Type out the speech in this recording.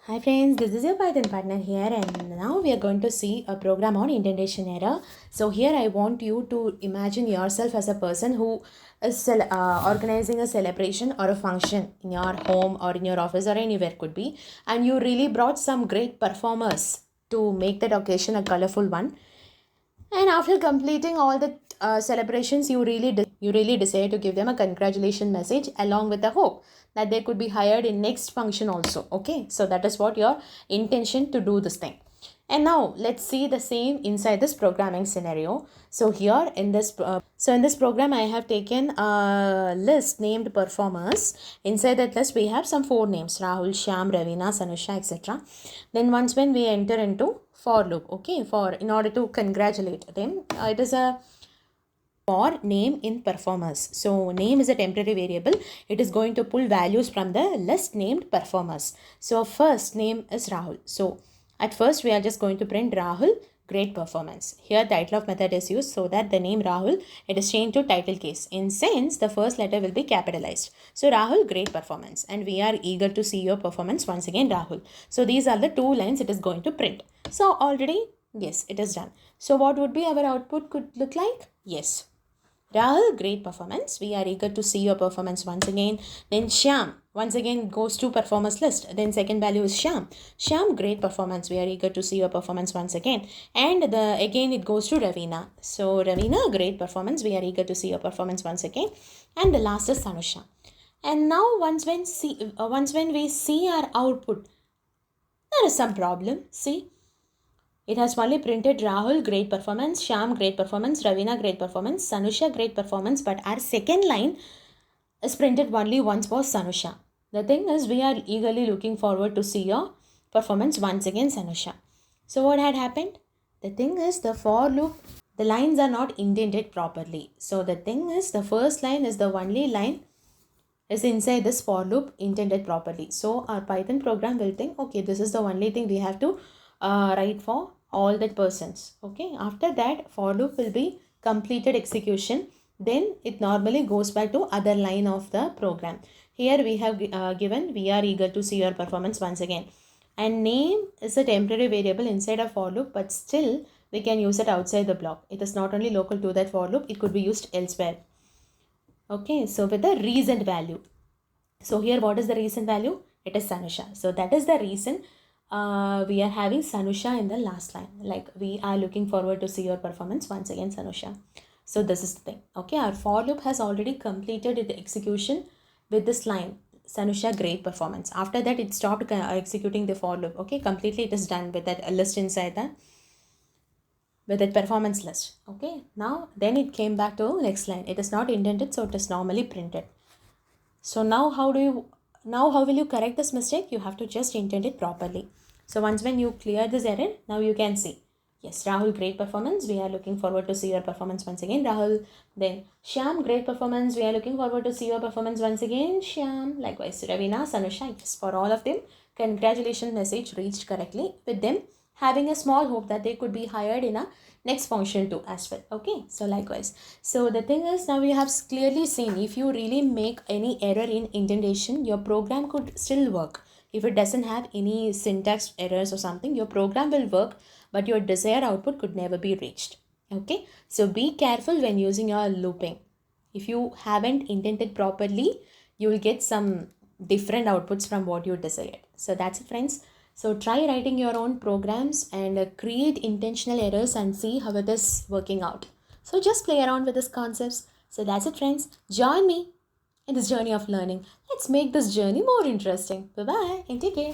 Hi friends, this is your Python partner here, and now we are going to see a program on indentation error. So here I want you to imagine yourself as a person who is organizing a celebration or a function in your home or in your office or anywhere could be, and you really brought some great performers to make that occasion a colorful one. And after completing all the celebrations, you really decide to give them a congratulation message along with the hope that they could be hired in next function also. Okay, so that is what your intention to do this thing. And now let's see the same inside this programming scenario. So here in this program, I have taken a list named performers. Inside that list, we have some 4 names: Rahul, Shyam, Ravina, Sanusha, etc. Then once when we enter into for loop, okay, for in order to congratulate them, it is a for name in performers. So name is a temporary variable. It is going to pull values from the list named performers. So first name is Rahul. So at first we are just going to print Rahul great performance. Here title of method is used so that the name Rahul, it is changed to title case. In sense, the first letter will be capitalized. So Rahul great performance, and we are eager to see your performance once again Rahul. So these are the 2 lines it is going to print. So already, yes, it is done. So what would be our output could look like? Yes, Rahul, great performance. We are eager to see your performance once again. Then Shyam, once again goes to performance list. Then second value is Shyam. Shyam, great performance. We are eager to see your performance once again. And again it goes to Ravina. So Ravina, great performance. We are eager to see your performance once again. And the last is Sanusha. And now once when we see our output, there is some problem. See, it has only printed Rahul great performance, Shyam great performance, Ravina great performance, Sanusha great performance, but our second line is printed only once for Sanusha. The thing is, we are eagerly looking forward to see your performance once again, Sanusha. So what had happened? The thing is, the for loop, the lines are not indented properly. So the thing is, the first line is the only line is inside this for loop intended properly. So our Python program will think, okay, this is the only thing we have to write for all that persons. Okay, after that for loop will be completed execution. Then it normally goes back to other line of the program. Here we have given, we are eager to see your performance once again. And name is a temporary variable inside a for loop, but still we can use it outside the block. It is not only local to that for loop, it could be used elsewhere. Okay, so with the recent value. So here what is the recent value? It is Sanusha. So that is the reason we are having Sanusha in the last line. Like, we are looking forward to see your performance once again, Sanusha. So this is the thing. Okay, our for loop has already completed its execution with this line, Sanusha great performance. After that it stopped executing the for loop. Okay, completely it is done with that list inside that, with that performance list. Okay, now then it came back to next line. It is not indented, so it is normally printed. So now how will you correct this mistake? You have to just indent it properly. So once when you clear this error, now you can see, yes, Rahul great performance. We are looking forward to see your performance once again, Rahul. Then Shyam great performance. We are looking forward to see your performance once again, Shyam. Likewise, Ravina, Sanusha, yes, for all of them, congratulations message reached correctly, with them having a small hope that they could be hired in a next function too as well. Okay, so likewise, so the thing is, now we have clearly seen, if you really make any error in indentation, your program could still work. If it doesn't have any syntax errors or something, your program will work, but your desired output could never be reached. Okay, so be careful when using your looping. If you haven't indented properly, you will get some different outputs from what you desired. So that's it, friends. So try writing your own programs and create intentional errors and see how it is working out. So just play around with these concepts. So that's it, friends. Join me in this journey of learning. Let's make this journey more interesting. Bye bye and take care.